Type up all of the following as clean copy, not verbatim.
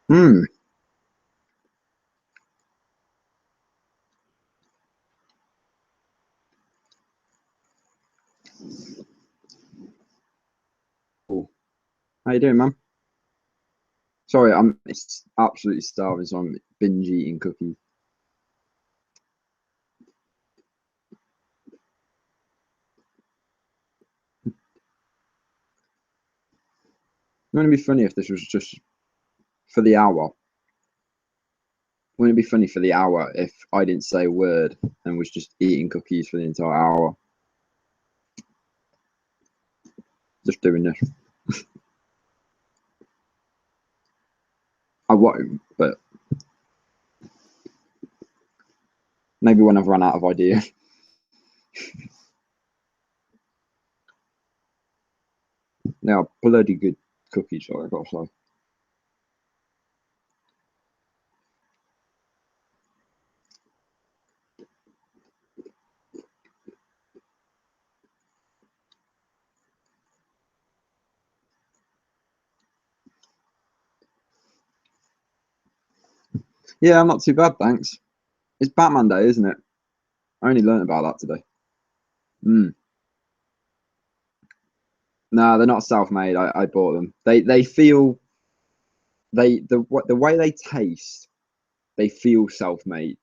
Hmm. Cool. How you doing, man? Sorry, I'm it's absolutely starving, so I'm binge eating cookies. Wouldn't it be funny if this was just for the hour? Wouldn't it be funny for the hour if I didn't say a word and was just eating cookies for the entire hour? Just doing this. I won't, but maybe when I've run out of ideas. They are bloody good cookies, sorry, I gotta say. Yeah, I'm not too bad, thanks. It's Batman Day, isn't it? I only learned about that today. Mm. No, they're not self-made. I bought them. They feel the way they taste, they feel self-made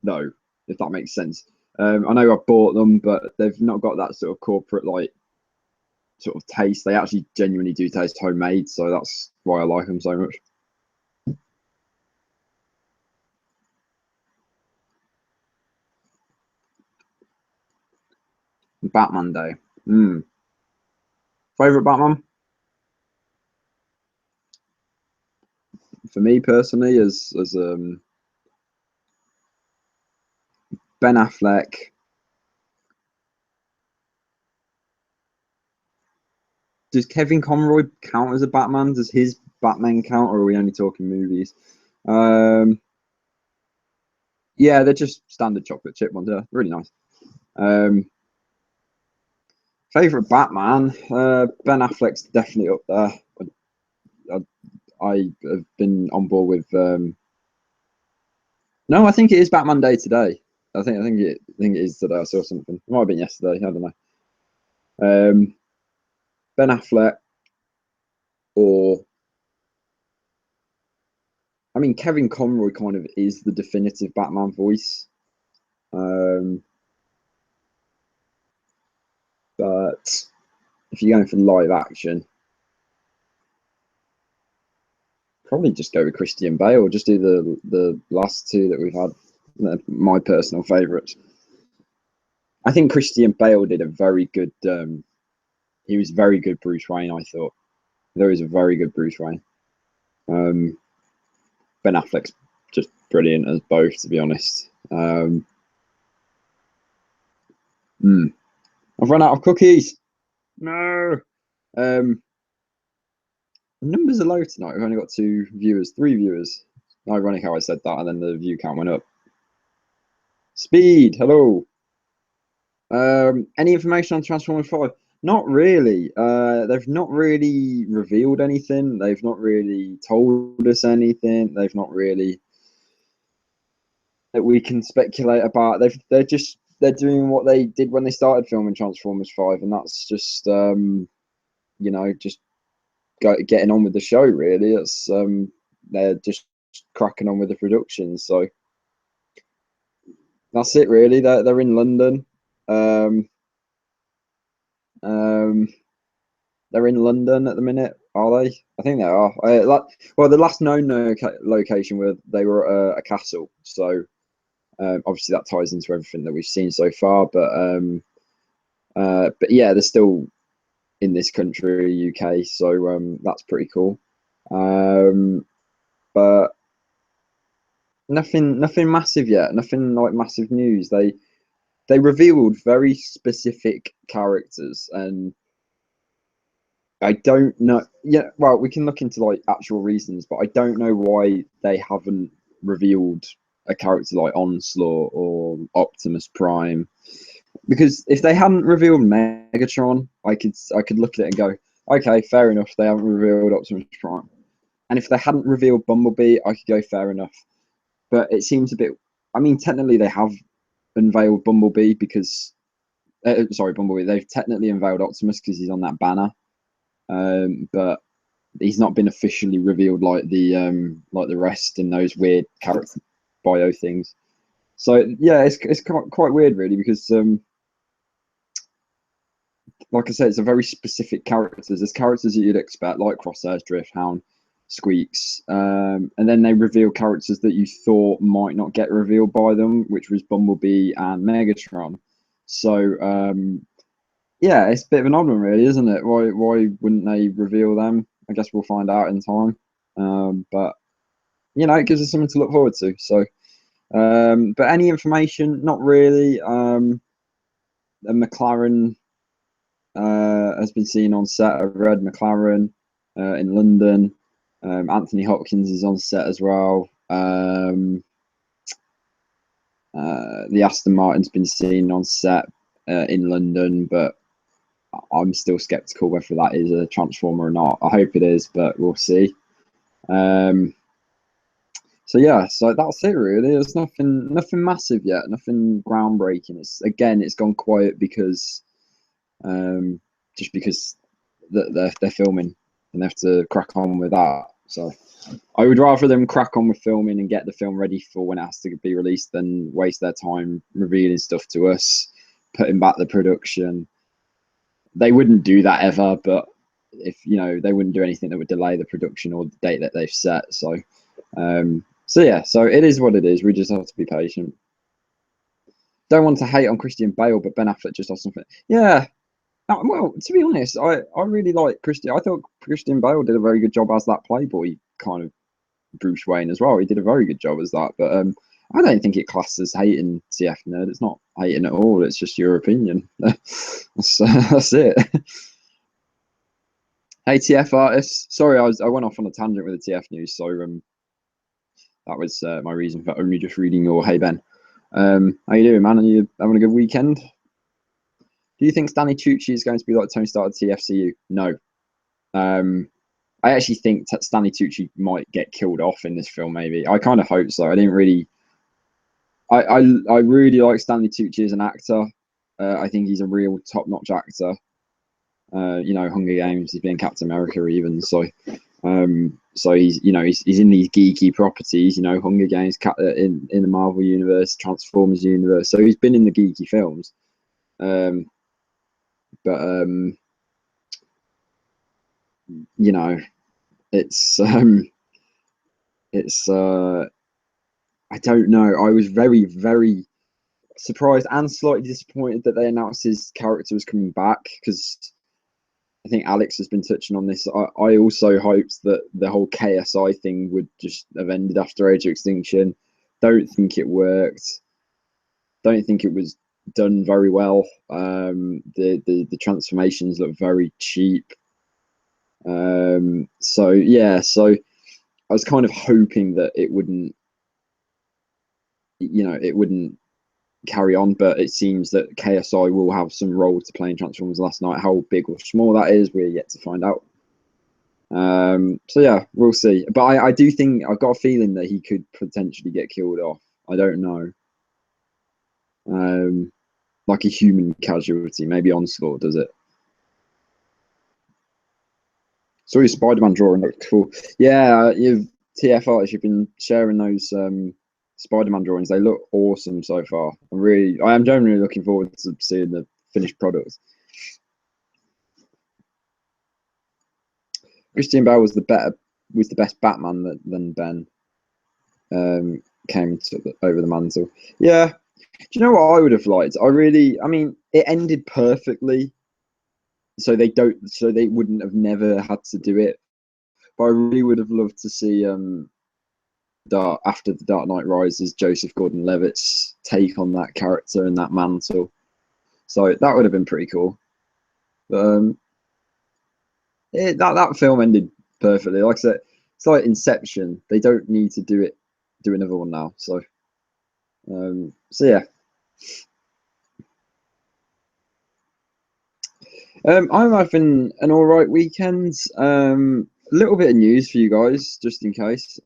though, if that makes sense. I know I bought them, but they've not got that sort of corporate like sort of taste. They actually genuinely do taste homemade, so that's why I like them so much. Batman Day. Mm. Favorite Batman for me personally is Ben Affleck. Does Kevin Conroy count as a Batman? Does his Batman count, or are we only talking movies? Um, yeah, they're just standard chocolate chip ones. Yeah, really nice. Um, favorite Batman? Ben Affleck's definitely up there. I have been on board with. No, I think it is Batman Day today. I think it is today. I saw something. It might have been yesterday. I don't know. Ben Affleck or I mean Kevin Conroy kind of is the definitive Batman voice. Um, but if you're going for live action, probably just go with Christian Bale. Just do the last two that we've had. They're my personal favourites. I think Christian Bale did a very good. He was very good Bruce Wayne. I thought there was a very good Bruce Wayne. Um, Ben Affleck's just brilliant as both, to be honest. Mm. I've run out of cookies. No. Um, numbers are low tonight. We've only got two viewers, three viewers. Ironic how I said that, and then the view count went up. Speed, hello. Any information on Transformers 5? Not really. They've not really revealed anything. They've not really told us anything. They've not really that we can speculate about. They're doing what they did when they started filming Transformers 5, and that's just just getting on with the show. Really, they're just cracking on with the production. So that's it. Really, they're in London. Um, um, they're in London at the minute, are they? I think they are. Well, the last known location where they were at a castle. So obviously that ties into everything that we've seen so far. But yeah, they're still in this country, UK. So that's pretty cool. Um, but nothing massive yet. Nothing like massive news. They revealed very specific characters, and I don't know. Yeah, well, we can look into like actual reasons, but I don't know why they haven't revealed a character like Onslaught or Optimus Prime. Because if they hadn't revealed Megatron, I could look at it and go, okay, fair enough. They haven't revealed Optimus Prime. And if they hadn't revealed Bumblebee, I could go fair enough. But it seems a bit. I mean, technically they have unveiled Bumblebee because. Sorry, Bumblebee. They've technically unveiled Optimus because he's on that banner. But he's not been officially revealed like the rest in those weird character bio things. So yeah, it's quite weird really because like I said, it's a very specific characters. There's characters that you'd expect like Crosshairs, Drift, Hound, Squeaks, and then they reveal characters that you thought might not get revealed by them, which was Bumblebee and Megatron. So yeah, it's a bit of an odd one, really, isn't it? Why wouldn't they reveal them? I guess we'll find out in time. But you know, it gives us something to look forward to. So, but any information? Not really. A McLaren has been seen on set. A red McLaren in London. Anthony Hopkins is on set as well. The Aston Martin's been seen on set in London, but I'm still skeptical whether that is a Transformer or not. I hope it is, but we'll see. So yeah, so that's it really. There's nothing massive yet, nothing groundbreaking. It's gone quiet because just because they're filming and they have to crack on with that. So I would rather them crack on with filming and get the film ready for when it has to be released than waste their time revealing stuff to us, putting back the production. They wouldn't do that ever, but if they wouldn't do anything that would delay the production or the date that they've set. So yeah, so it is what it is. We just have to be patient. Don't want to hate on Christian Bale, but Ben Affleck just has something. Yeah. Well, to be honest, I really like Christian. I thought Christian Bale did a very good job as that Playboy kind of Bruce Wayne as well. He did a very good job as that. But I don't think it classes hating TF Nerd. It's not hating at all. It's just your opinion. That's it. Hey TF artists. Sorry, I went off on a tangent with the TF news. So that was my reason for only just reading your Hey Ben. How you doing, man? Are you having a good weekend? Do you think Stanley Tucci is going to be like Tony Stark at TFCU? No. I actually think Stanley Tucci might get killed off in this film. Maybe I kind of hope so. I didn't really. I really like Stanley Tucci as an actor. I think he's a real top-notch actor. Hunger Games. He's been Captain America even. So he's he's in these geeky properties. Hunger Games, in the Marvel universe, Transformers universe. So he's been in the geeky films. It's I don't know. I was very, very surprised and slightly disappointed that they announced his character was coming back because I think Alex has been touching on this. I also hoped that the whole KSI thing would just have ended after Age of Extinction. Don't think it worked. Don't think it was done very well. The transformations look very cheap. So yeah, so I was kind of hoping that it wouldn't carry on, but it seems that KSI will have some role to play in Transformers Last Night. How big or small that is, we're yet to find out. So yeah, we'll see. But I do think I've got a feeling that he could potentially get killed off. I don't know. Like a human casualty, maybe Onslaught does it. So your Spider-Man drawing looked cool. Yeah, you've TF artists, you've been sharing those Spider-Man drawings. They look awesome so far. I am genuinely looking forward to seeing the finished product. Christian Bale was the best Batman than Ben. Came over the mantle. Yeah. Do you know what I would have liked? I mean, it ended perfectly. So they wouldn't have never had to do it. But I really would have loved to see after the Dark Knight Rises, Joseph Gordon-Levitt's take on that character and that mantle. So that would have been pretty cool. But that film ended perfectly. Like I said, it's like Inception. They don't need to do another one now. So yeah. I'm having an all right weekend. A little bit of news for you guys, just in case.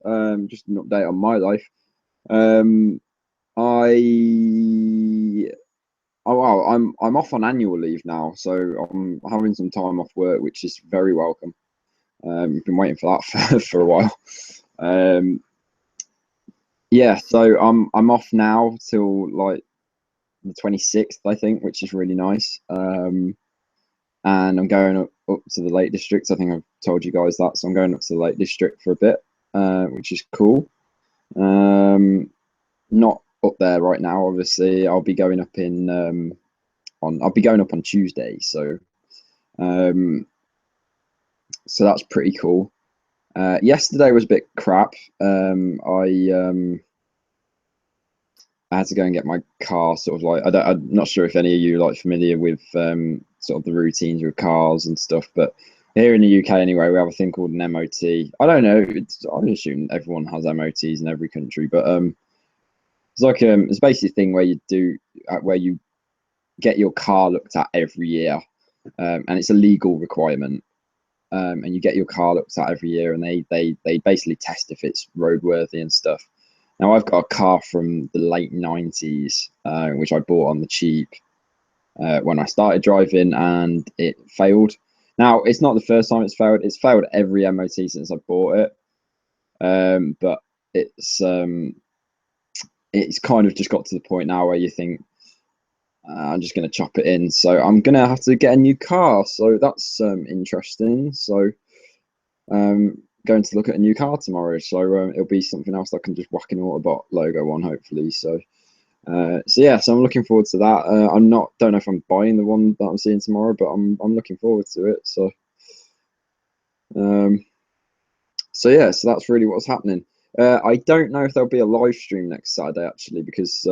Just an update on my life. Um, I Oh wow, I'm off on annual leave now, so I'm having some time off work, which is very welcome. Been waiting for that for a while. Um, yeah, so I'm off now till like the 26th, I think, which is really nice. And I'm going up to the Lake District. I think I've told you guys that, so I'm going up to the Lake District for a bit, which is cool. Not up there right now, obviously. I'll be going up in I'll be going up on Tuesday, um, so that's pretty cool. Yesterday was a bit crap. I had to go and get my car sort of like I'm not sure if any of you like familiar with sort of the routines with cars and stuff, but here in the UK anyway, we have a thing called an MOT. I don't know. I assume everyone has MOTs in every country, but it's like it's basically a thing where you do where you get your car looked at every year, and it's a legal requirement. And you get your car looked at every year, and they basically test if it's roadworthy and stuff. Now I've got a car from the late 90s, which I bought on the cheap when I started driving, and it failed. Now it's not the first time it's failed. It's failed every MOT since I bought it, but it's um, it's kind of just got to the point now where you think I'm just going to chop it in. So I'm going to have to get a new car. So that's interesting. So going to look at a new car tomorrow. So it'll be something else that I can just whack an Autobot logo on, hopefully. So yeah, so I'm looking forward to that. Don't know if I'm buying the one that I'm seeing tomorrow, but I'm looking forward to it. Um, so yeah, so that's really what's happening. I don't know if there'll be a live stream next Saturday actually, because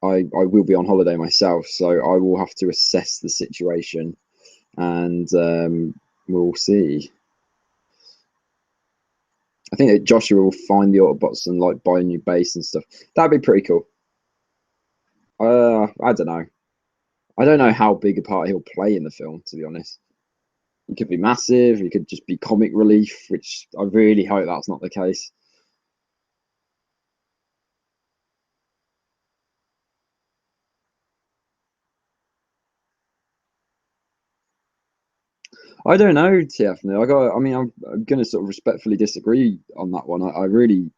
I will be on holiday myself, so I will have to assess the situation, and we'll see. I think that Joshua will find the Autobots and like buy a new base and stuff. That'd be pretty cool. I don't know. I don't know how big a part he'll play in the film, to be honest. He could be massive. He could just be comic relief, which I really hope that's not the case. I don't know, TF. I mean, I'm going to sort of respectfully disagree on that one. I really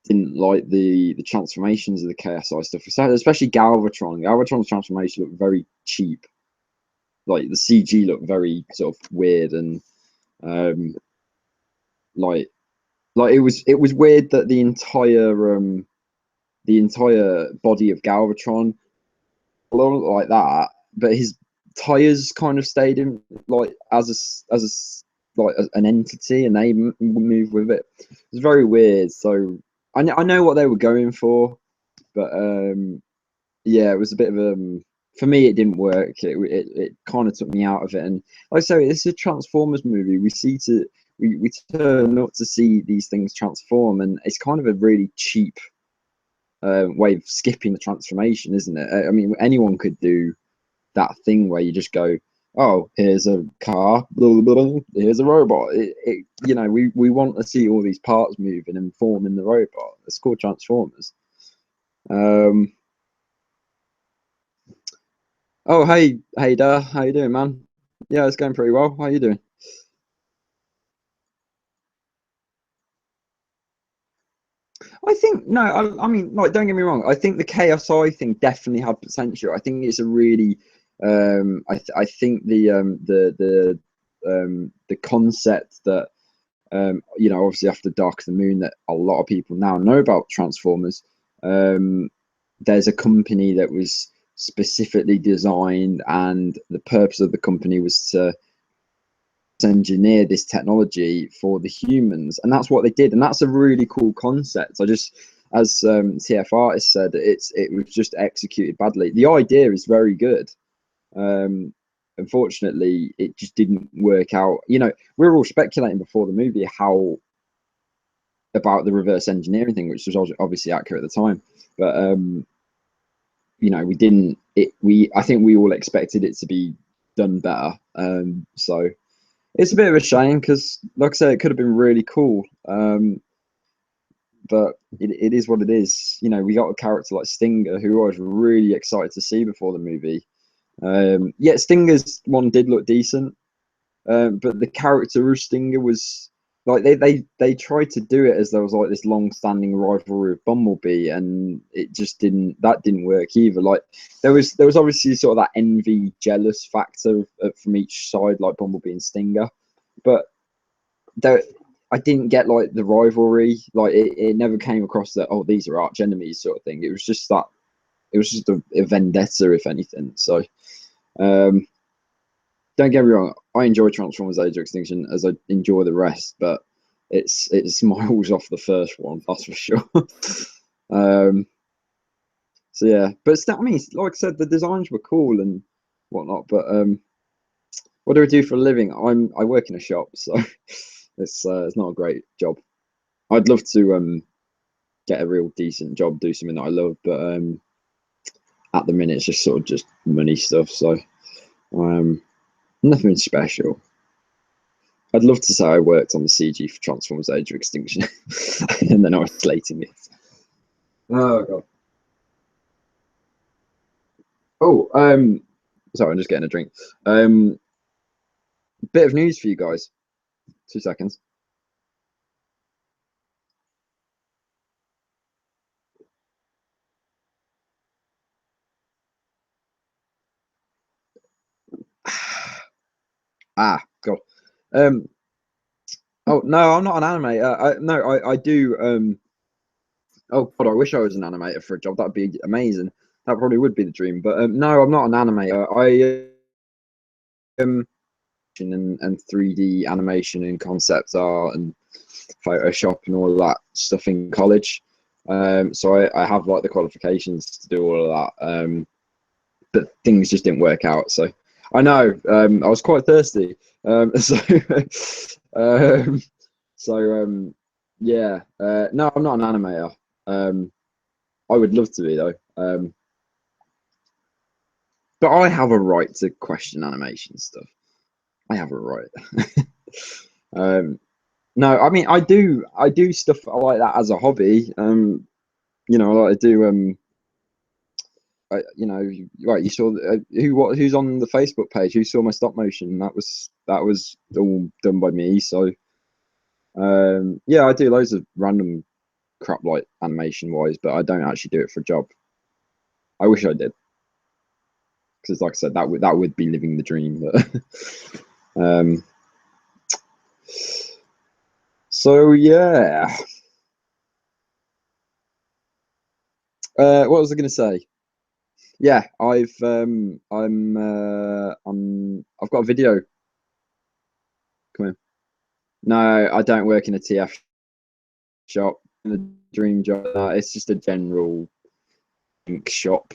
didn't like the transformations of the KSI stuff, especially Galvatron. Galvatron's transformation looked very cheap. Like the CG looked very sort of weird, and um, like it was weird that the entire body of Galvatron looked like that, but his tires kind of stayed in like an entity, and they move with it. It's very weird. So I know what they were going for, but yeah, it was a bit of for me, it didn't work. It kind of took me out of it. And like I say, this is a Transformers movie. We turn up to see these things transform, and it's kind of a really cheap way of skipping the transformation, isn't it? I mean, anyone could do that thing where you just go, "Oh, here's a car, blah, blah, blah, here's a robot." We want to see all these parts moving and forming the robot. It's called Transformers. Um, Oh, hey, Da. How you doing, man? Yeah, it's going pretty well. How you doing? I think no. I mean, like, don't get me wrong. I think the KSI thing definitely had potential. I think it's a really, I think the concept that obviously after Dark of the Moon that a lot of people now know about Transformers. Um, there's a company that was specifically designed, and the purpose of the company was to engineer this technology for the humans, and that's what they did, and that's a really cool concept. I just, as TF Artist said, it was just executed badly. The idea is very good. um Unfortunately it just didn't work out. We were all speculating before the movie how about the reverse engineering thing, which was obviously accurate at the time, but we didn't it we I think we all expected it to be done better. So It's a bit of a shame because, like I said, it could have been really cool. But it is what it is. You know, we got a character like Stinger, who I was really excited to see before the movie. Yeah, Stinger's one did look decent, but the character of Stinger was like they tried to do it as there was like this long-standing rivalry with Bumblebee, and it just didn't work either. Like there was obviously sort of that envy, jealous factor from each side, like Bumblebee and Stinger, but there. I didn't get like the rivalry, like it never came across that, oh, these are arch enemies sort of thing. It was just that it was just a vendetta, if anything. So um, don't get me wrong, I enjoy Transformers: Age of Extinction as I enjoy the rest, but it's miles off the first one, that's for sure. um, so yeah, but still, I mean, like I said, the designs were cool and whatnot. But what do I do for a living? I work in a shop, so it's not a great job. I'd love to get a real decent job, do something that I love, but at the minute it's just sort of just money stuff. So nothing special. I'd love to say I worked on the CG for Transformers: Age of Extinction, and then I was slating it. Oh god. Oh, sorry, I'm just getting a drink. Bit of news for you guys. 2 seconds. Ah, god. Um. Oh no, I'm not an animator. No, I do. Oh god, I wish I was an animator for a job. That'd be amazing. That probably would be the dream. But no, I'm not an animator. I and 3D animation and concept art and Photoshop and all of that stuff in college. So I have like the qualifications to do all of that. But things just didn't work out. So I know I was quite thirsty. So um, yeah. No, I'm not an animator. I would love to be though. But I have a right to question animation stuff. I have a right. um, no, I mean I do stuff like that as a hobby. You know, I like to do you know, right? You saw who's on the Facebook page? Who saw my stop motion? That was all done by me. So yeah, I do loads of random crap like animation wise, but I don't actually do it for a job. I wish I did, because like I said, that would be living the dream. But um, so yeah, what was I going to say? Yeah, I've got a video. Come in. No, I don't work in a TF shop. A dream job. It's just a general ink shop.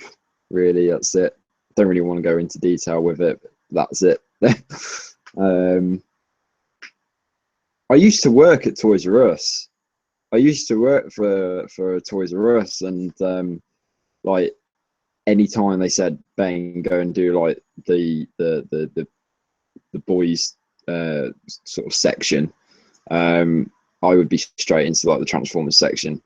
Really, that's it. Don't really want to go into detail with it. That's it. um, I used to work at Toys R Us. I used to work for Toys R Us, and like anytime they said, "Bang, go and do like the boys sort of section," I would be straight into like the Transformers section.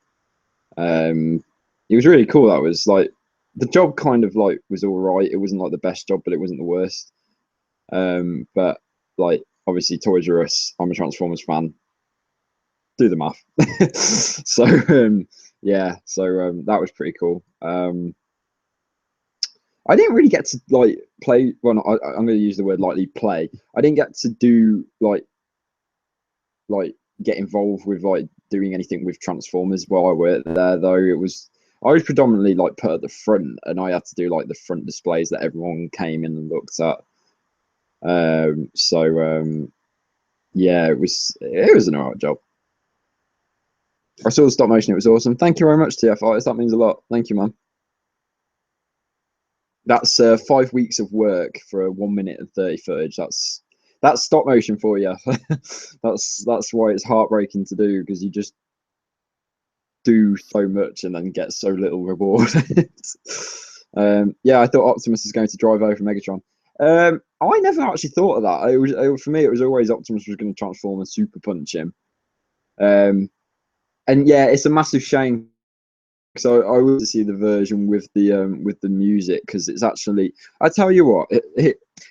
It was really cool. That was like the job kind of like was all right. It wasn't like the best job, but it wasn't the worst. But like obviously Toys R Us, I'm a Transformers fan. Do the math. So yeah, so that was pretty cool. I didn't really get to like play. Well, I'm going to use the word lightly. Play. I didn't get to do like get involved with like doing anything with Transformers while I worked there. Though I was predominantly like put at the front, and I had to do like the front displays that everyone came in and looked at. Yeah, it was an alright job. I saw the stop motion. It was awesome. Thank you very much, TF Artist. That means a lot. Thank you, man. That's 5 weeks of work for a 1 minute and 30 footage. That's stop motion for you. That's why it's heartbreaking to do, because you just do so much and then get so little reward. Yeah, I thought Optimus is going to drive over Megatron. I never actually thought of that. For me, it was always Optimus was going to transform and super punch him. And yeah, it's a massive shame. So I would see the version with the music because it's actually. I tell you what,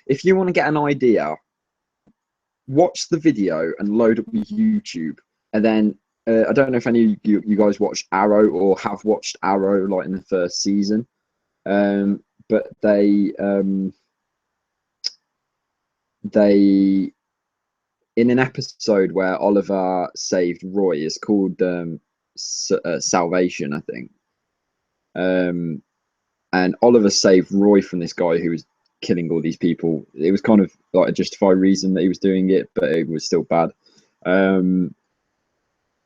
if you want to get an idea, watch the video and load up YouTube, and then I don't know if any of you guys watched Arrow or have watched Arrow like in the first season, but they in an episode where Oliver saved Roy, it's called Salvation, I think. And Oliver saved Roy from this guy who was killing all these people. It was kind of like a justified reason that he was doing it, but it was still bad. And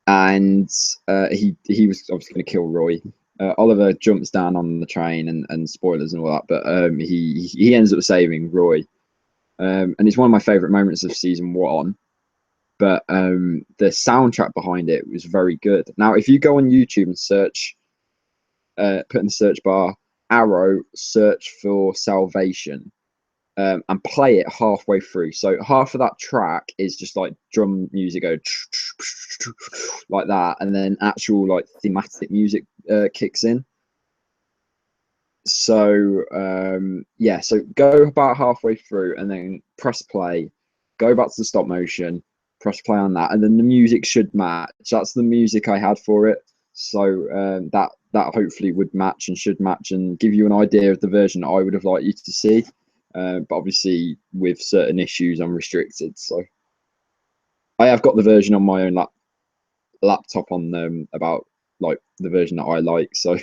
he was obviously going to kill Roy. Oliver jumps down on the train and spoilers and all that, but he ends up saving Roy. And it's one of my favorite moments of season 1. But the soundtrack behind it was very good. Now, if you go on YouTube and search, put in the search bar Arrow, search for Salvation, and play it halfway through. So half of that track is just like drum music go like that, and then actual like thematic music kicks in. So yeah, so go about halfway through and then press play, go back to the stop motion, press play on that, and then the music should match. That's the music I had for it. So that hopefully would match and should match and give you an idea of the version I would have liked you to see. But obviously with certain issues, I'm restricted. So I have got the version on my own laptop on about like the version that I like. So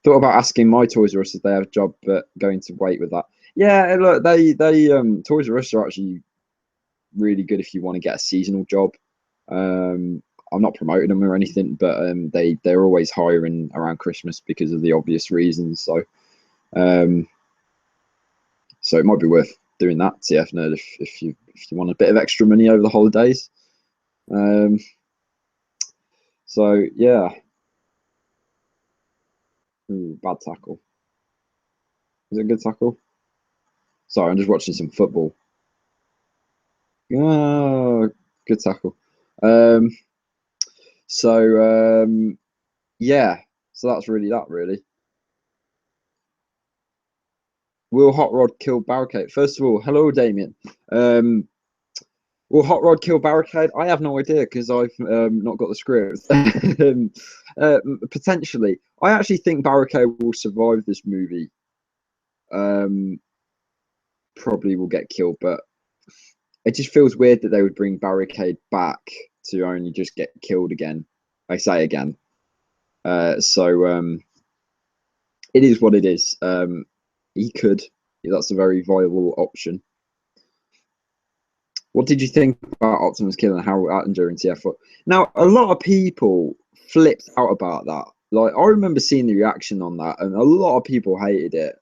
thought about asking my Toys R Us if they have a job, but going to wait with that. Yeah, look, they Toys R Us are actually really good if you want to get a seasonal job. I'm not promoting them or anything, but they're always hiring around Christmas because of the obvious reasons. So so it might be worth doing that, TF Nerd, if you want a bit of extra money over the holidays. So yeah. Ooh, bad tackle. Is it a good tackle? Sorry, I'm just watching some football. Oh, good tackle. Um, so yeah, so that's really that. Really, will Hot Rod kill Barricade? First of all, hello, Damien. Will Hot Rod kill Barricade? I have no idea because I've not got the script. Potentially, I actually think Barricade will survive this movie. Probably will get killed, but it just feels weird that they would bring Barricade back to only just get killed again. I say again. So it is what it is. He could. That's a very viable option. What did you think about Optimus killing Harold Attinger in TF4? Now, a lot of people flipped out about that. Like, I remember seeing the reaction on that, and a lot of people hated it.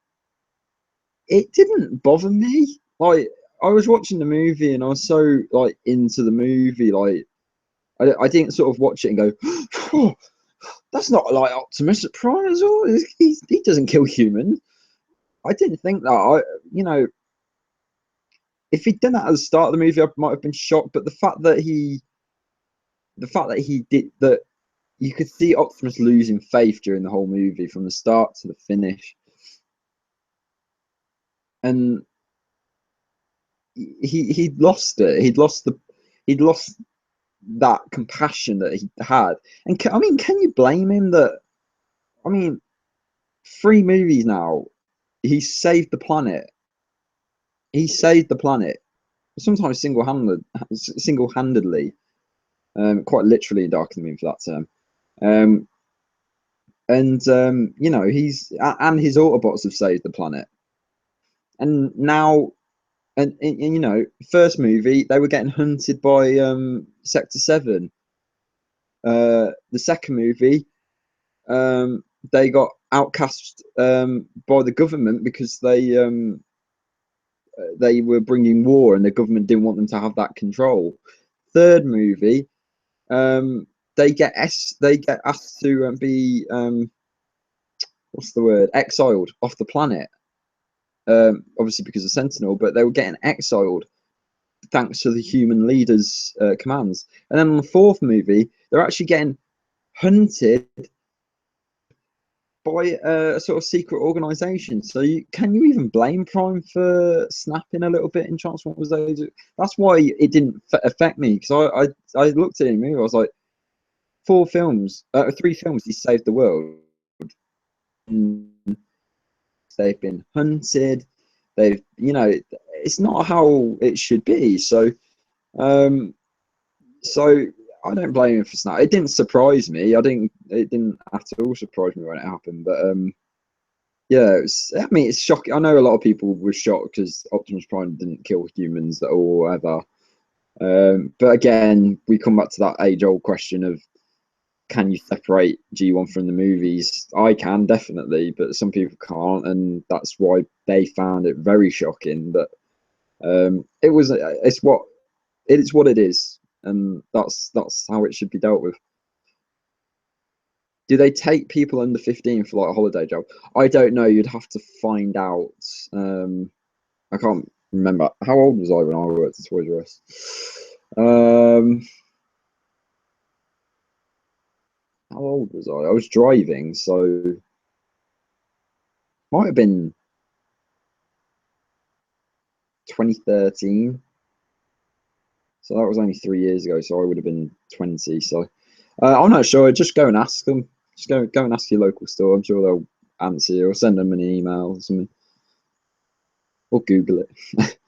It didn't bother me. Like, I was watching the movie, and I was so like into the movie. Like, I didn't sort of watch it and go, oh, that's not like Optimus Prime at all. He doesn't kill humans. I didn't think that. If he'd done that at the start of the movie, I might have been shocked. But the fact that he did that, you could see Optimus losing faith during the whole movie from the start to the finish, and he'd lost it. He'd lost that compassion that he had. And I mean, can you blame him? That I mean, 3 movies now, he saved the planet. He saved the planet. Sometimes single-handedly, quite literally in Dark of the Moon for that term. And he's and his Autobots have saved the planet. And now, and first movie they were getting hunted by Sector 7. The second movie, they got outcast by the government because they were bringing war and the government didn't want them to have that control. Third movie, they get asked to be what's the word, exiled off the planet. obviously because of Sentinel, but they were getting exiled thanks to the human leaders' commands. And then on the fourth movie, they're actually getting hunted by a sort of secret organization. So can you even blame Prime for snapping a little bit in Transformers? That's why it didn't affect me, because I looked at it in the movie, I was like, 3 films, he saved the world. They've been hunted. They've, it's not how it should be. So, so I don't blame him for snap. It didn't surprise me. It didn't at all surprise me when it happened. But yeah, it's shocking. I know a lot of people were shocked because Optimus Prime didn't kill humans at all ever. But again, we come back to that age-old question of, can you separate G1 from the movies? I can, definitely, but some people can't, and that's why they found it very shocking. But it's what it is, and that's how it should be dealt with. Do they take people under 15 for like a holiday job? I don't know. You'd have to find out. I can't remember. How old was I when I worked at Toys R Us? How old was I? I was driving, so might have been 2013. So that was only 3 years ago. So I would have been 20. So I'm not sure. Just go and ask them. Just go and ask your local store. I'm sure they'll answer you, or send them an email or something, or Google it.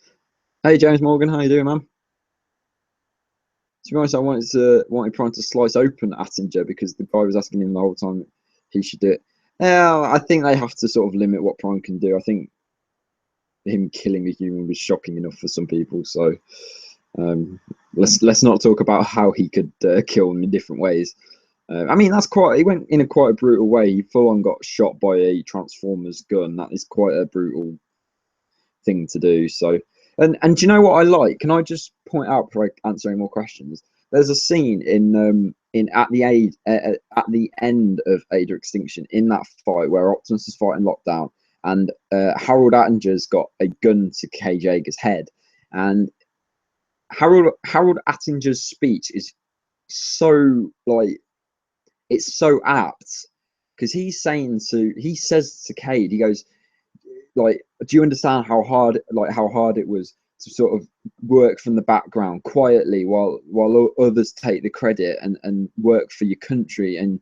Hey James Morgan, how you doing, man? To be honest, I wanted Prime to slice open Attinger because the guy was asking him the whole time he should do it. Yeah, I think they have to sort of limit what Prime can do. I think him killing a human was shocking enough for some people. So let's not talk about how he could kill them in different ways. I mean, he went in quite a brutal way. He full on got shot by a Transformers gun. That is quite a brutal thing to do. So, and do you know what I like? Can I just point out before I answer any more questions? There's a scene at the end of Age of Extinction, in that fight where Optimus is fighting Lockdown, and Harold Attinger's got a gun to Cage Yeager's head, and Harold Attinger's speech is so like, it's so apt, because he says to Cade, he goes, like, do you understand how hard it was to sort of work from the background quietly while others take the credit and work for your country and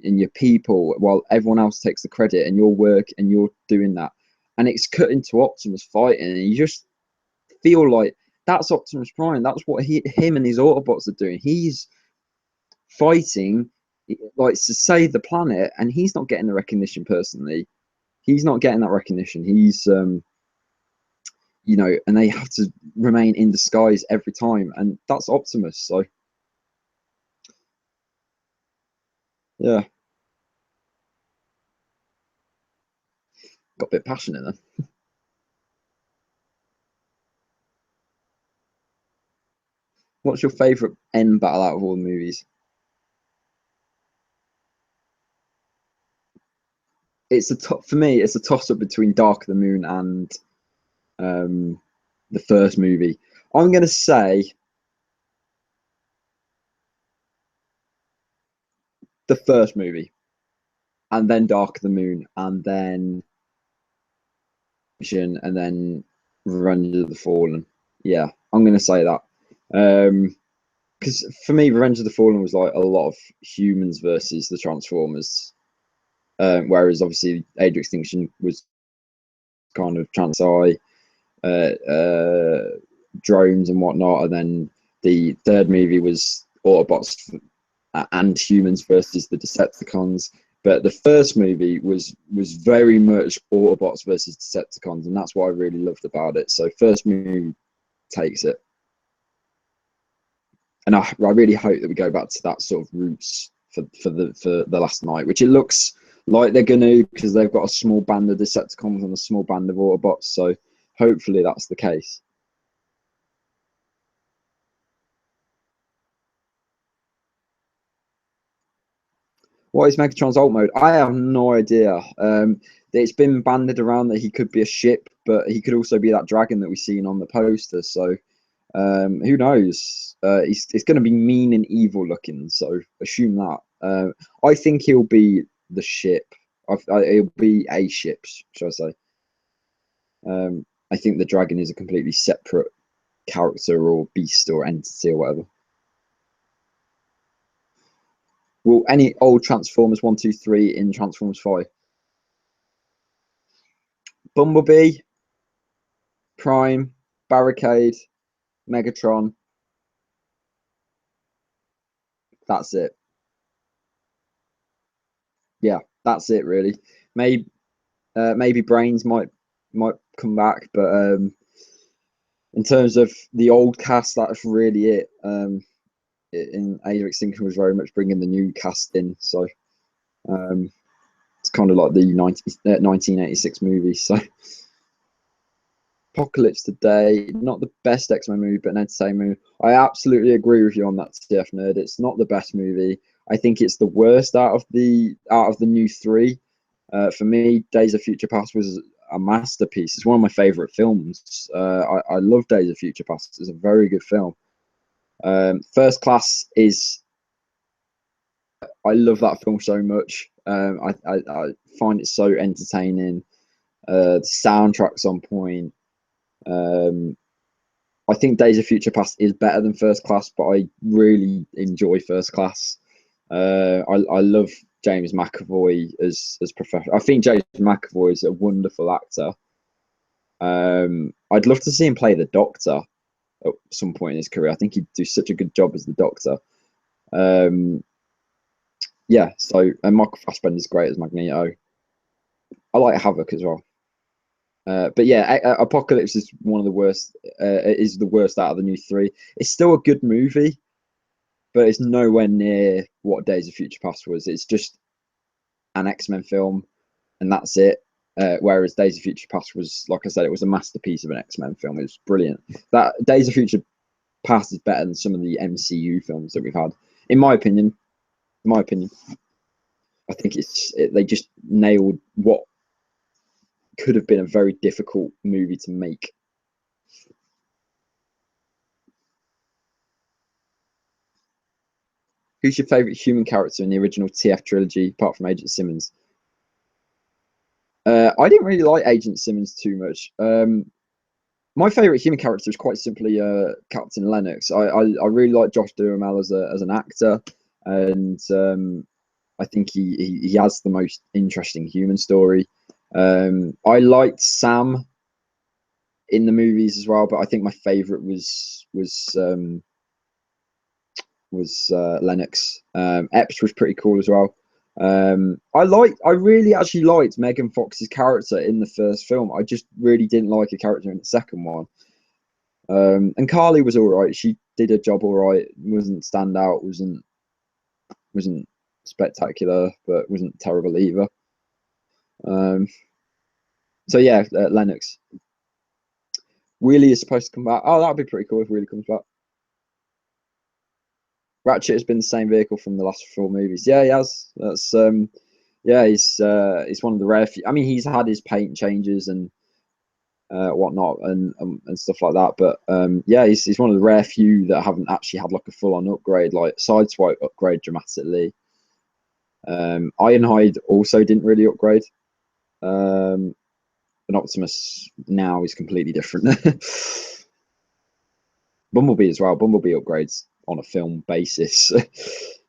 your people, while everyone else takes the credit, and your work, and you're doing that. And it's cut into Optimus fighting, and you just feel like that's Optimus Prime. That's what him and his Autobots are doing. He's fighting like to save the planet, and he's not getting the recognition personally. He's not getting that recognition. He's and they have to remain in disguise every time, and that's Optimus. So yeah, got a bit passionate then. What's your favorite end battle out of all the movies? It's for me. It's a toss up between Dark of the Moon and um, the first movie. I'm gonna say the first movie, and then Dark of the Moon, and then and then Revenge of the Fallen. Yeah, I'm gonna say that. Because for me, Revenge of the Fallen was like a lot of humans versus the Transformers, whereas obviously Age of Extinction was kind of drones and whatnot, and then the third movie was Autobots and humans versus the Decepticons. But the first movie was very much Autobots versus Decepticons, and that's what I really loved about it. So first movie takes it, and I really hope that we go back to that sort of roots for the last night, which it looks like they're going to, because they've got a small band of Decepticons and a small band of Autobots. So hopefully that's the case. What is Megatron's ult mode? I have no idea. It's been banded around that he could be a ship, but he could also be that dragon that we've seen on the poster. So who knows? It's going to be mean and evil looking. So assume that. I think he'll be the ship. It'll be a ship, shall I say? I think the dragon is a completely separate character or beast or entity or whatever. Will any old Transformers 1, 2, 3 in Transformers 5? Bumblebee, Prime, Barricade, Megatron. That's it. Yeah, that's it really. Maybe Brains might come back, but in terms of the old cast, that's really it. In Age of Extinction was very much bringing the new cast in, so it's kind of like the 1986 movie. So Apocalypse Today, not the best X-Men movie, but an entertaining movie. I absolutely agree with you on that, TF Nerd. It's not the best movie. I think it's the worst out of the new three. For me, Days of Future Past was a masterpiece. It's one of my favorite films. I love Days of Future Past. It's a very good film. First Class is. I love that film so much. I find it so entertaining. The soundtrack's on point. I think Days of Future Past is better than First Class, but I really enjoy First Class. I love James McAvoy as professional. I think James McAvoy is a wonderful actor. I'd love to see him play the Doctor at some point in his career. I think he'd do such a good job as the Doctor. Yeah, so and Michael Fassbender is great as Magneto. I like Havoc as well. But yeah, Apocalypse is one of the worst. Is the worst out of the new three. It's still a good movie, but it's nowhere near what Days of Future Past was. It's just an X-Men film, and that's it. Whereas Days of Future Past was, like I said, it was a masterpiece of an X-Men film. It was brilliant. That Days of Future Past is better than some of the MCU films that we've had, in my opinion. In my opinion, I think they just nailed what could have been a very difficult movie to make. Who's your favourite human character in the original TF trilogy, apart from Agent Simmons? I didn't really like Agent Simmons too much. My favourite human character is quite simply Captain Lennox. I really like Josh Duhamel as an actor, and I think he has the most interesting human story. I liked Sam in the movies as well, but I think my favourite was Lennox. Epps was pretty cool as well. I really actually liked Megan Fox's character in the first film. I just really didn't like her character in the second one. And Carly was all right. She did her job all right. Wasn't standout. Wasn't spectacular, but wasn't terrible either. So yeah, Lennox. Wheelie is supposed to come back. Oh, that'd be pretty cool if Wheelie comes back. Ratchet has been the same vehicle from the last four movies. Yeah, he has. That's yeah, he's one of the rare few. I mean, he's had his paint changes and whatnot and stuff like that. But yeah, he's one of the rare few that haven't actually had like a full on upgrade, like Sideswipe upgrade dramatically. Ironhide also didn't really upgrade. And Optimus now is completely different. Bumblebee as well. Bumblebee upgrades on a film basis. It's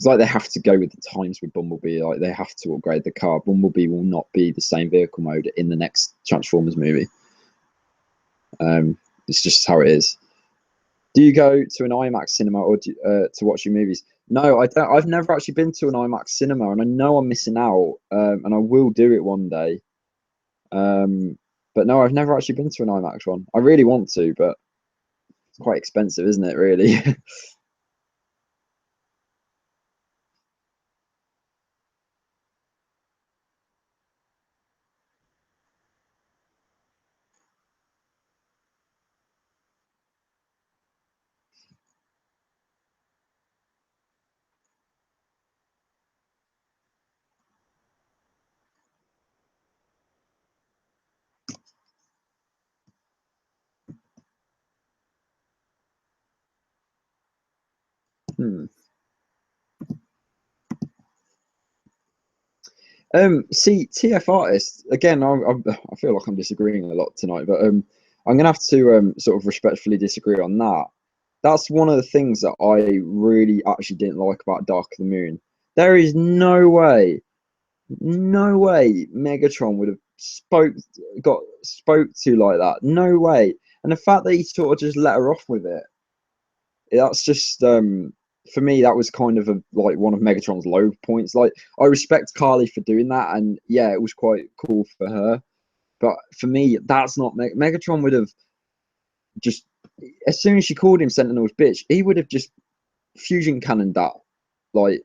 like they have to go with the times with Bumblebee. Like they have to upgrade the car. Bumblebee will not be the same vehicle mode in the next Transformers movie. It's just how it is. Do you go to an IMAX cinema or to watch your movies? No, I don't. I've never actually been to an IMAX cinema, and I know I'm missing out. And I will do it one day. But no, I've never actually been to an IMAX one. I really want to, but it's quite expensive, isn't it? Really. See, TF Artist again. I feel like I'm disagreeing a lot tonight, but I'm gonna have to sort of respectfully disagree on that. That's one of the things that I really actually didn't like about Dark of the Moon. There is no way Megatron would have spoke to like that. No way. And the fact that he sort of just let her off with it, that's just for me that was kind of like one of Megatron's low points. Like I respect Carly for doing that, and yeah, it was quite cool for her. But for me, that's not Megatron would have just as soon as she called him Sentinel's bitch, he would have just fusion cannoned that. Like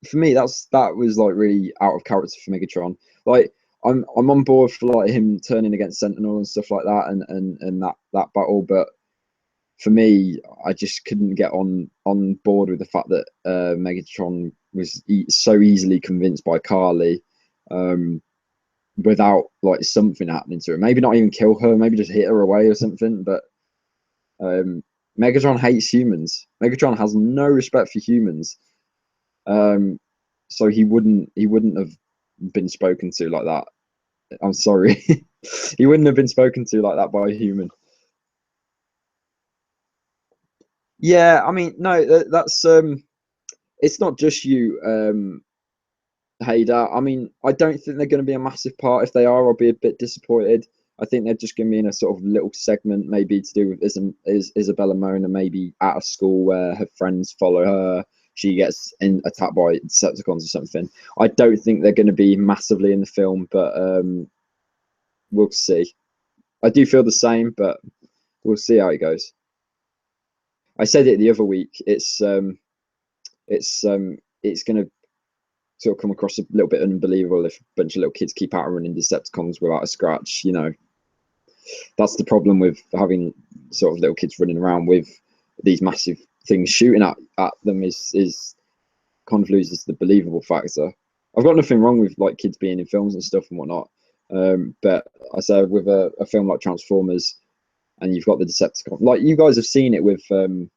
for me, that was like really out of character for Megatron. Like I'm on board for like him turning against Sentinel and stuff like that, and that battle. But for me, I just couldn't get on board with the fact that Megatron was so easily convinced by Carly, without like something happening to her. Maybe not even kill her, maybe just hit her away or something. But Megatron hates humans. Megatron has no respect for humans. So he wouldn't have been spoken to like that. I'm sorry. He wouldn't have been spoken to like that by a human. Yeah, I mean, no, that's it's not just you, Hader. I mean, I don't think they're going to be a massive part. If they are, I'll be a bit disappointed. I think they're just going to be in a sort of little segment, maybe to do with Isabella Mona, maybe at a school where her friends follow her. She gets attacked by Decepticons or something. I don't think they're going to be massively in the film, but we'll see. I do feel the same, but we'll see how it goes. I said it the other week. It's going to sort of come across a little bit unbelievable if a bunch of little kids keep outrunning Decepticons without a scratch. You know, that's the problem with having sort of little kids running around with these massive things shooting at them is kind of loses the believable factor. I've got nothing wrong with like kids being in films and stuff and whatnot, but I say with a film like Transformers, and you've got the Decepticon, like you guys have seen it with um,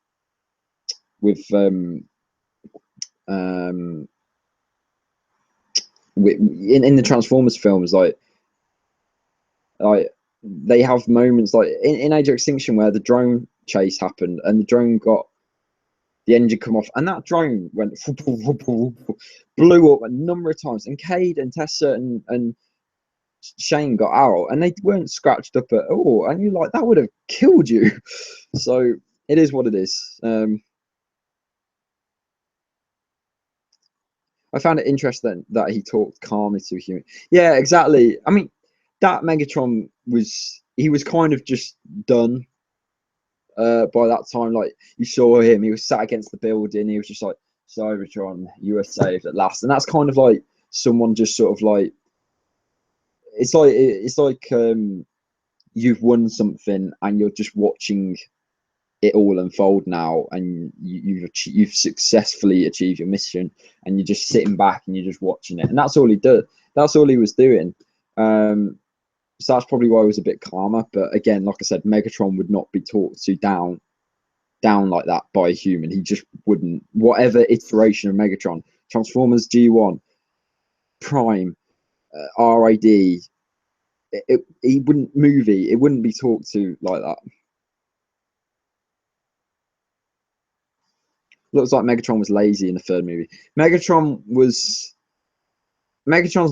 in the Transformers films, like they have moments like in Age of Extinction where the drone chase happened and the drone got the engine come off and that drone went blew up a number of times, and Cade and Tessa and Shane got out and they weren't scratched up at all, and you're like, that would have killed you. So it is what it is. I found it interesting that he talked calmly to a human. Yeah, exactly. I mean, that Megatron was kind of just done by that time. Like you saw him, he was sat against the building. He was just like, Cybertron, you are saved at last. And that's kind of like someone just sort of like it's like you've won something and you're just watching it all unfold now, and you've successfully achieved your mission, and you're just sitting back and you're just watching it, and that's all he did. That's all he was doing. So that's probably why he was a bit calmer. But again, like I said, Megatron would not be talked to down like that by a human. He just wouldn't. Whatever iteration of Megatron, Transformers G1, Prime, RID, he wouldn't movie. It wouldn't be talked to like that. Looks like Megatron was lazy in the third movie. Megatron's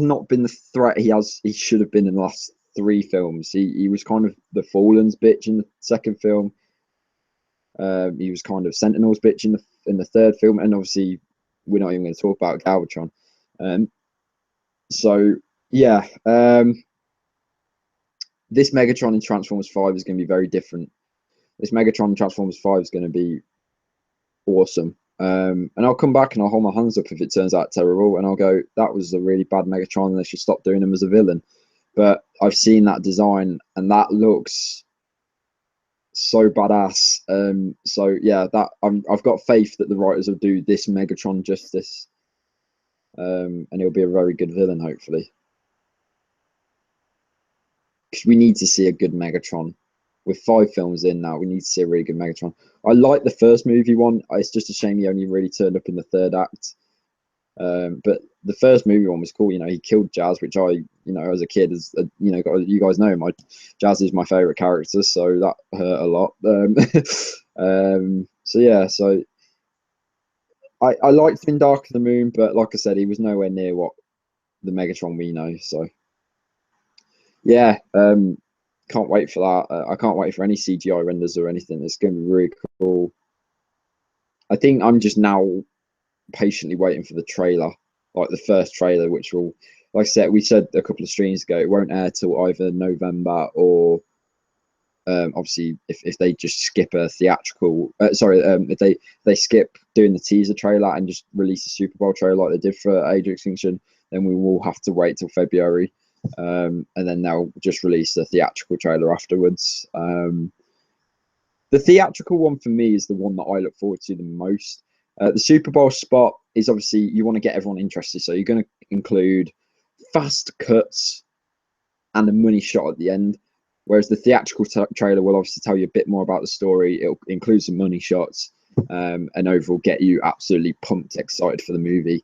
not been the threat he should have been in the last three films. He was kind of the Fallen's bitch in the second film. He was kind of Sentinel's bitch in the third film, and obviously we're not even going to talk about Galvatron. So yeah, this Megatron in Transformers 5 is going to be very different. This Megatron in Transformers 5 is going to be awesome. And I'll come back and I'll hold my hands up if it turns out terrible, and I'll go, that was a really bad Megatron and they should stop doing him as a villain. But I've seen that design and that looks so badass. So yeah, I've got faith that the writers will do this Megatron justice, and he'll be a very good villain, hopefully. Because we need to see a good Megatron. With 5 films in now, we need to see a really good Megatron. I like the first movie one. It's just a shame he only really turned up in the third act. But the first movie one was cool. You know, he killed Jazz, which I, you know, as a kid, as you know, you guys know, my Jazz is my favorite character, so that hurt a lot. So yeah, so I liked him in Dark of the Moon, but like I said, he was nowhere near what the Megatron we know. So yeah, can't wait for that. I can't wait for any CGI renders or anything. It's going to be really cool. I think I'm just now patiently waiting for the trailer, like the first trailer, which will, like I said, we said a couple of streams ago, it won't air till either November or obviously if they just skip a theatrical, if they skip doing the teaser trailer and just release a Super Bowl trailer like they did for Age of Extinction, then we will have to wait till February, and then they'll just release the theatrical trailer afterwards. The theatrical one for me is the one that I look forward to the most. The Super Bowl spot is obviously you want to get everyone interested, so you're going to include fast cuts and a money shot at the end. Whereas the theatrical trailer will obviously tell you a bit more about the story. It'll include some money shots, and overall get you absolutely pumped, excited for the movie.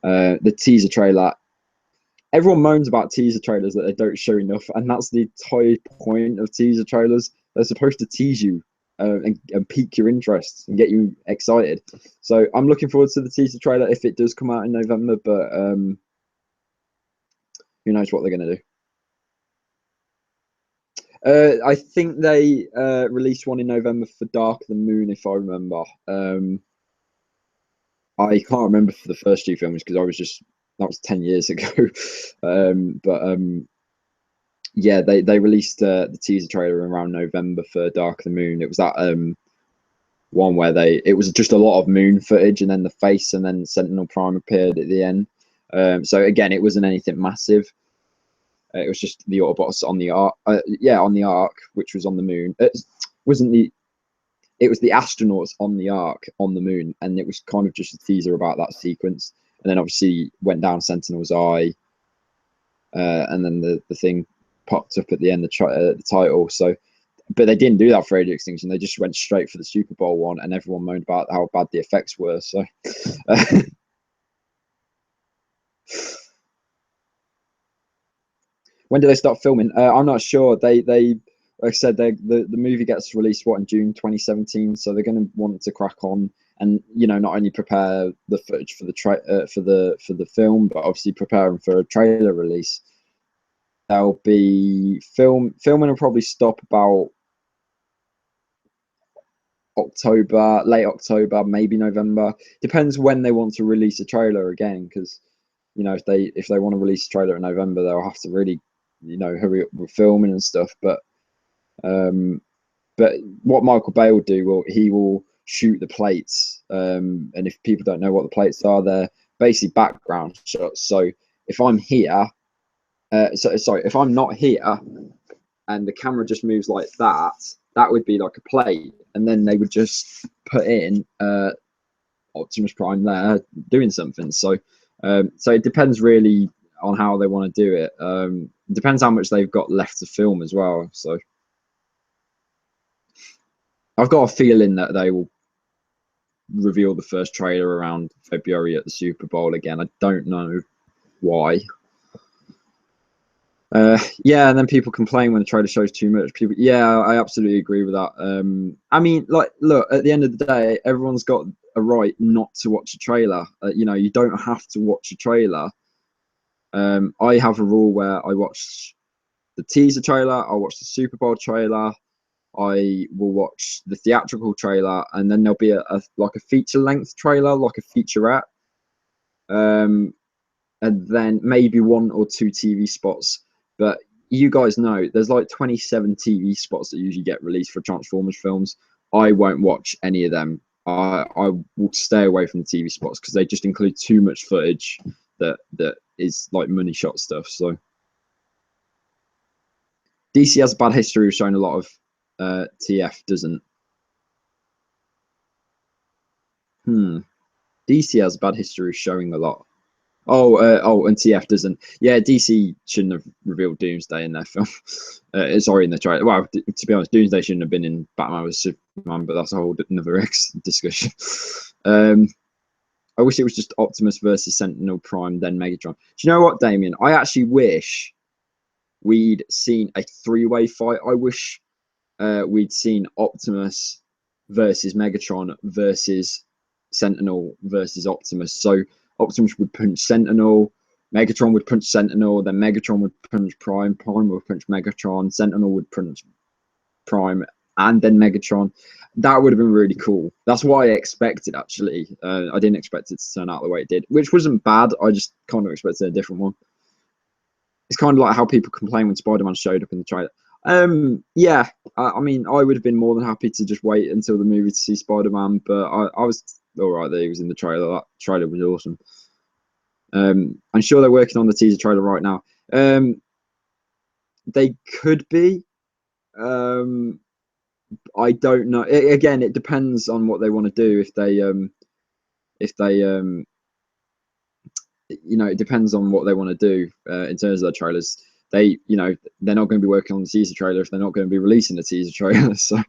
The teaser trailer, everyone moans about teaser trailers that they don't show enough, and that's the entire point of teaser trailers. They're supposed to tease you and pique your interest and get you excited. So I'm looking forward to the teaser trailer if it does come out in November, but who knows what they're going to do. I think they released one in November for Dark of the Moon, if I remember. I can't remember for the first two films because that was 10 years ago. Yeah, they released the teaser trailer around November for Dark of the Moon. It was that one where it was just a lot of moon footage and then the face and then Sentinel Prime appeared at the end. So again, it wasn't anything massive. It was just the Autobots on the Ark. On the Ark, which was on the moon. It was the astronauts on the Ark on the moon, and it was kind of just a teaser about that sequence. And then obviously went down Sentinel's eye, and then the thing popped up at the end, the title. So, but they didn't do that for Age of Extinction. They just went straight for the Super Bowl one, and everyone moaned about how bad the effects were. So. When do they start filming? I'm not sure. They like I said, the movie gets released in June 2017, so they're going to want to crack on and not only prepare the footage for the film, but obviously preparing for a trailer release. They'll be filming will probably stop about October, late October, maybe November. Depends when they want to release a trailer again, because if they want to release a trailer in November, they'll have to really hurry up with filming and stuff. But what Michael Bay will do, he will shoot the plates, and if people don't know what the plates are, they're basically background shots. So if I'm here, if I'm not here and the camera just moves like that, that would be like a plate, and then they would just put in Optimus Prime there doing something. So it depends really on how they want to do it. It depends how much they've got left to film as well. So I've got a feeling that they will reveal the first trailer around February at the Super Bowl again. I don't know why. Yeah, and then people complain when the trailer shows too much. I absolutely agree with that. I mean, look, at the end of the day, everyone's got a right not to watch a trailer. You don't have to watch a trailer. I have a rule where I watch the teaser trailer, I watch the Super Bowl trailer, I will watch the theatrical trailer, and then there'll be a feature length trailer, like a featurette, and then maybe one or two TV spots. But you guys know there's like 27 TV spots that usually get released for Transformers films. I won't watch any of them. I will stay away from the TV spots because they just include too much footage that is like money shot stuff. So DC has a bad history of showing a lot of TF doesn't. DC has a bad history of showing a lot. And TF doesn't. Yeah, DC shouldn't have revealed Doomsday in their film. Sorry, in the trailer. Well, to be honest, Doomsday shouldn't have been in Batman vs Superman, but that's a whole another discussion. I wish it was just Optimus versus Sentinel Prime, then Megatron. Do you know what, Damien? I actually wish we'd seen a three-way fight. I wish we'd seen Optimus versus Megatron versus Sentinel versus Optimus. So Optimus would punch Sentinel, Megatron would punch Sentinel, then Megatron would punch Prime, Prime would punch Megatron, Sentinel would punch Prime, and then Megatron. That would have been really cool. That's what I expected, actually. I didn't expect it to turn out the way it did, which wasn't bad. I just kind of expected a different one. It's kind of like how people complain when Spider-Man showed up in the trailer. Yeah, I mean, I would have been more than happy to just wait until the movie to see Spider-Man, but I was all right that he was in the trailer. That trailer was awesome. I'm sure they're working on the teaser trailer right now. They could be. I don't know. Again, it depends on what they want to do. If they you know, it depends on what they want to do in terms of their trailers. They're not going to be working on the teaser trailer if they're not going to be releasing the teaser trailer. So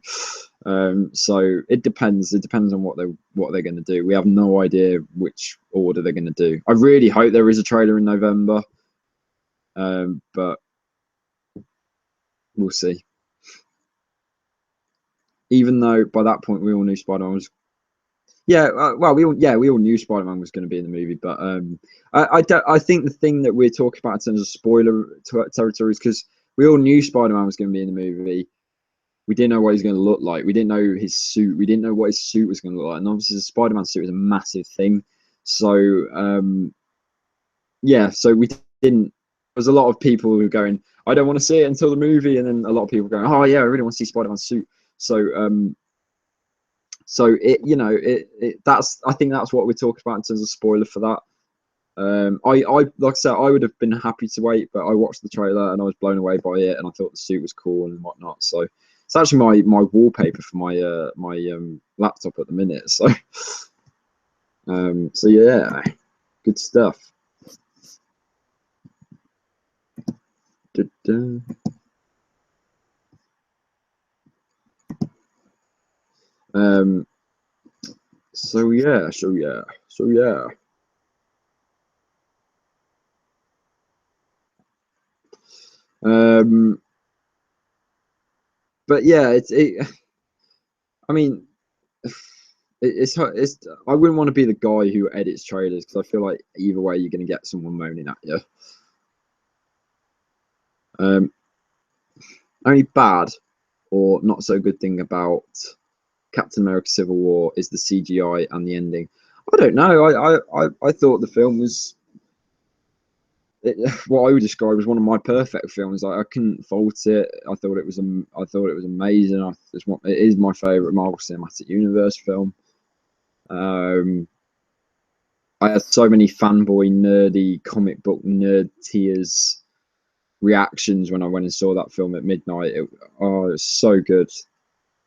it depends. It depends on what they're going to do. We have no idea which order they're going to do. I really hope there is a trailer in November, but we'll see. Even though by that point we all knew Spider-Man was. Yeah, well, we all knew Spider-Man was going to be in the movie, but I think the thing that we're talking about in terms of spoiler territory is because we all knew Spider-Man was going to be in the movie. We didn't know what he's going to look like. We didn't know his suit. We didn't know what his suit was going to look like. And obviously, the Spider-Man suit is a massive thing. So yeah, so we didn't. There's a lot of people who are going, I don't want to see it until the movie, and then a lot of people going, oh yeah, I really want to see Spider-Man's suit. So that's, I think that's what we're talking about in terms of spoiler for that. I like I said, I would have been happy to wait, but I watched the trailer and I was blown away by it, and I thought the suit was cool and whatnot. So it's actually my wallpaper for my laptop at the minute. So so yeah, good stuff. So yeah. But yeah, I mean, it's I wouldn't want to be the guy who edits trailers because I feel like either way you're going to get someone moaning at you. Only bad or not so good thing about Captain America: Civil War is the CGI and the ending. I don't know. I thought the film was what I would describe as one of my perfect films. Like, I couldn't fault it. I thought it was amazing. It is my favorite Marvel Cinematic Universe film. I had so many fanboy, nerdy, comic book nerd tears reactions when I went and saw that film at midnight. It was so good.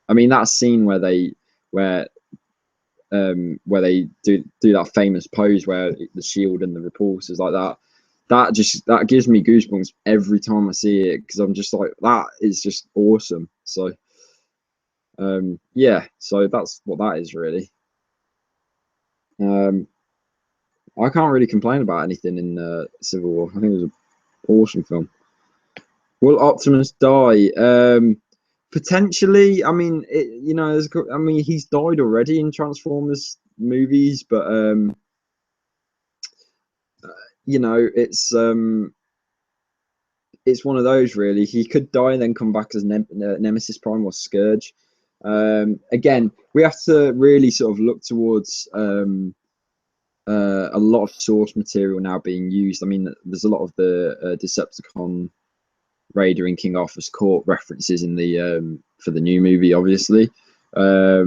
I mean, that scene where they do that famous pose where the shield and the repulsors like that. That gives me goosebumps every time I see it because I'm just like, that is just awesome. So yeah, so that's what that is really. I can't really complain about anything in Civil War. I think it was an awesome film. Will Optimus die? Potentially. I mean, I mean, he's died already in Transformers movies, but it's one of those really. He could die and then come back as Nemesis Prime or Scourge. Again, we have to really sort of look towards a lot of source material now being used. I mean, there's a lot of the Decepticon Raider and King Arthur's Court references in the for the new movie, obviously, but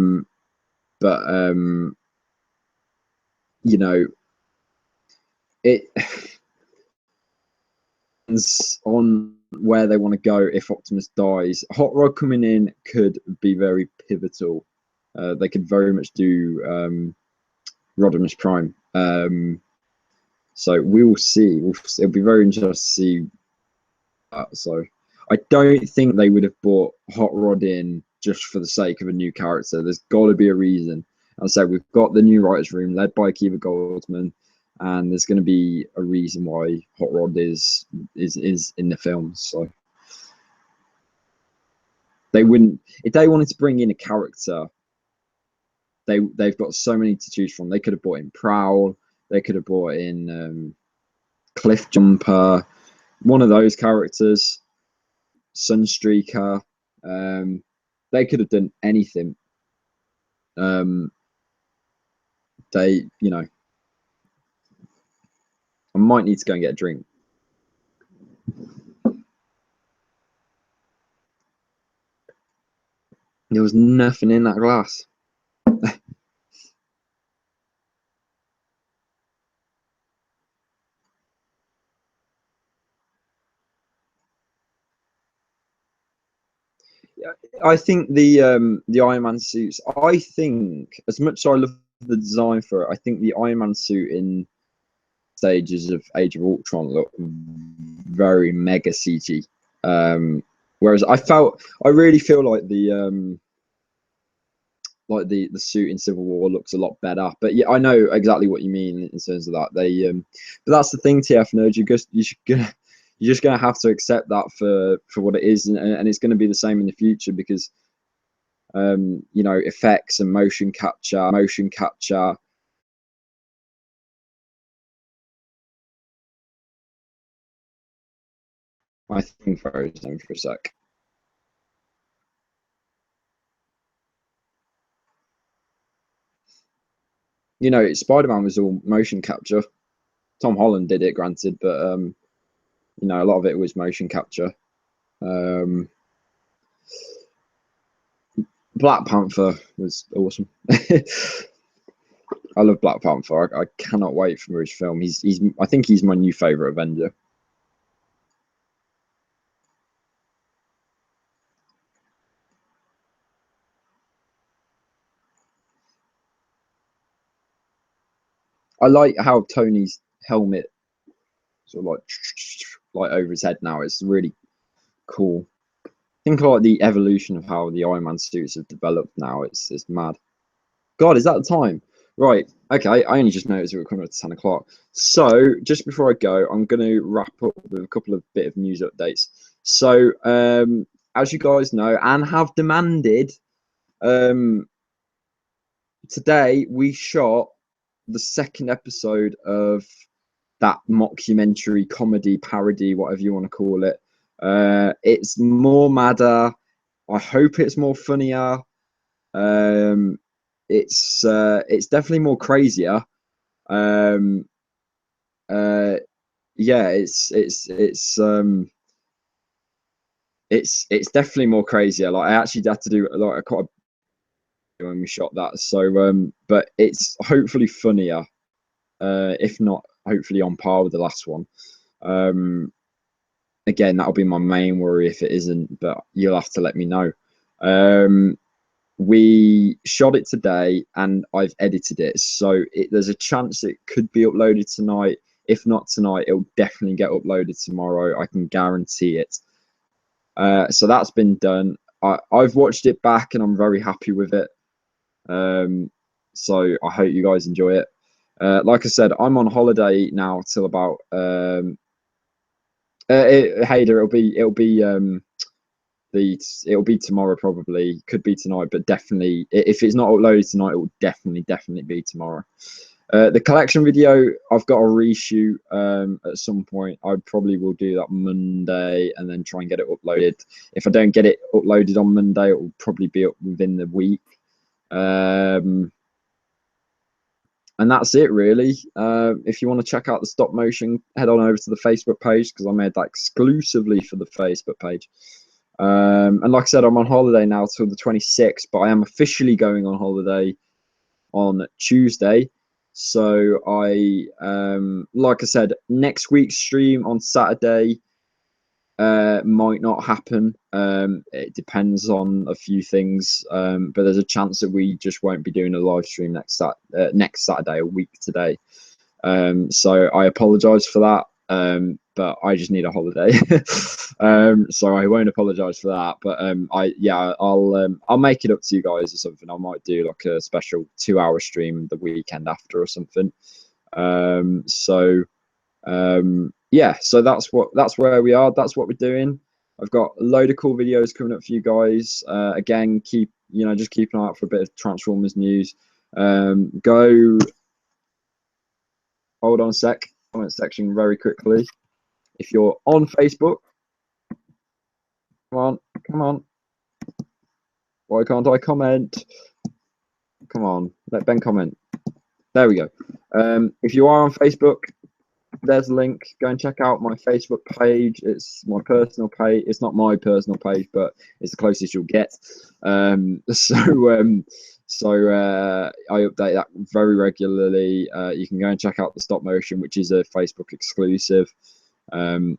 it depends on where they want to go. If Optimus dies, Hot Rod coming in could be very pivotal. They could very much do Rodimus Prime. So we will see. It'll be very interesting to see that. So I don't think they would have brought Hot Rod in just for the sake of a new character. There's got to be a reason. As I said, we've got the new writers' room led by Akiva Goldsman, and there's going to be a reason why Hot Rod is in the film. So they wouldn't, if they wanted to bring in a character, they've got so many to choose from. They could have brought in Prowl, they could have brought in Cliff Jumper, one of those characters, Sunstreaker. They could have done anything. They, you know, I might need to go and get a drink. There was nothing in that glass. I think the Iron Man suits. I think as much as I love the design for it, I think the Iron Man suit in stages of Age of Ultron look very mega CG. Whereas I really feel like the suit in Civil War looks a lot better. But yeah, I know exactly what you mean in terms of that. But that's the thing, TF nerds. You're just gonna have to accept that for what it is, and it's going to be the same in the future because, you know, effects and motion capture. I think frozen for a sec. You know, Spider-Man was all motion capture. Tom Holland did it, granted, but you know, a lot of it was motion capture. Black Panther was awesome. I love Black Panther. I cannot wait for his film. I think he's my new favorite Avenger. I like how Tony's helmet sort of like over his head now. It's really cool. Think about the evolution of how the Iron Man suits have developed now. It's mad. God, is that the time? Right. Okay. I only just noticed we were coming up to 10 o'clock. So just before I go, I'm going to wrap up with a couple of bit of news updates. So as you guys know and have demanded, today we shot the second episode of that mockumentary, comedy, parody, whatever you want to call it. It's more madder. I hope it's more funnier. It's definitely more crazier. Yeah, it's definitely more crazier. Like I actually had to do like quite a when we shot that. So but it's hopefully funnier. If not, hopefully on par with the last one. Again, that'll be my main worry if it isn't, but you'll have to let me know. We shot it today and I've edited it, so there's a chance it could be uploaded tonight. If not tonight, it'll definitely get uploaded tomorrow. I can guarantee it. So that's been done. I've watched it back and I'm very happy with it. So I hope you guys enjoy it. Like I said, I'm on holiday now till about Hader. It'll be tomorrow, probably. Could be tonight, but definitely if it's not uploaded tonight, it will definitely be tomorrow. The collection video I've got to reshoot at some point. I probably will do that Monday and then try and get it uploaded. If I don't get it uploaded on Monday, it will probably be up within the week. And that's it, really. If you want to check out the stop motion, head on over to the Facebook page because I made that exclusively for the Facebook page. And like I said, I'm on holiday now till the 26th, but I am officially going on holiday on Tuesday. So like I said, next week's stream on Saturday might not happen. It depends on a few things, but there's a chance that we just won't be doing a live stream next Saturday, a week today. So I apologize for that. but I just need a holiday. So I won't apologize for that. But I'll make it up to you guys or something. I might do like a special 2-hour stream the weekend after or something. Yeah, so that's where we are. That's what we're doing. I've got a load of cool videos coming up for you guys. Again, just keep an eye out for a bit of Transformers news. Go, hold on a sec, comment section very quickly. If you're on Facebook, come on. Why can't I comment? Come on, let Ben comment. There we go. If you are on Facebook, there's a link. Go and check out my Facebook page. It's my personal page. It's not my personal page, but it's the closest you'll get. I update that very regularly. You can go and check out the stop motion, which is a Facebook exclusive. That's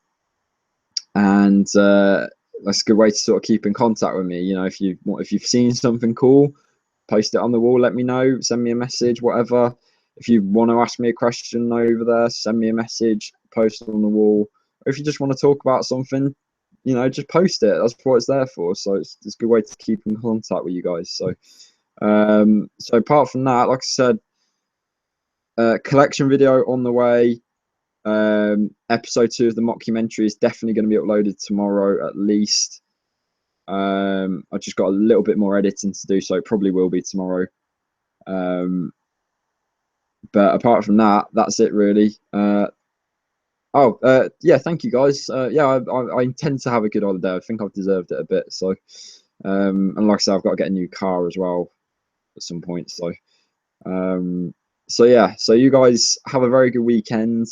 a good way to sort of keep in contact with me. If you've seen something cool, post it on the wall. Let me know. Send me a message. Whatever. If you want to ask me a question over there, send me a message, post it on the wall. Or if you just want to talk about something, just post it. That's what it's there for. So it's a good way to keep in contact with you guys. So apart from that, like I said, collection video on the way. Episode 2 of the mockumentary is definitely going to be uploaded tomorrow at least. I've just got a little bit more editing to do, so it probably will be tomorrow. But apart from that, that's it really. Yeah, thank you guys. I intend to have a good holiday. I think I've deserved it a bit. So, and like I said, I've got to get a new car as well at some point. So, yeah. So you guys have a very good weekend,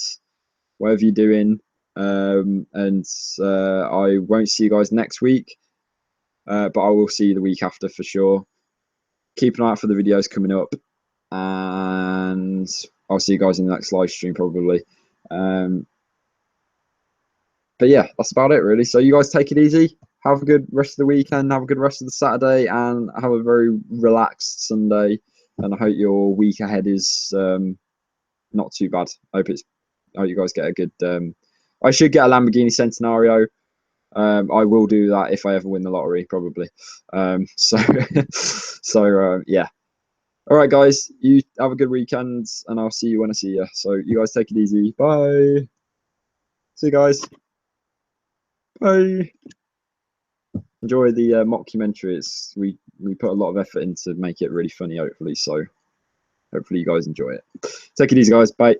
whatever you're doing. I won't see you guys next week, but I will see you the week after for sure. Keep an eye out for the videos coming up, and I'll see you guys in the next live stream probably. But yeah, that's about it really. So you guys take it easy. Have a good rest of the weekend. Have a good rest of the Saturday, and have a very relaxed Sunday. And I hope your week ahead is not too bad. I hope you guys get a good. I should get a Lamborghini Centenario. I will do that if I ever win the lottery, probably. Yeah. All right, guys. You have a good weekend, and I'll see you when I see you. So you guys take it easy. Bye. See you guys. Bye. Enjoy the mockumentary. We put a lot of effort in to make it really funny, hopefully. So hopefully you guys enjoy it. Take it easy, guys. Bye.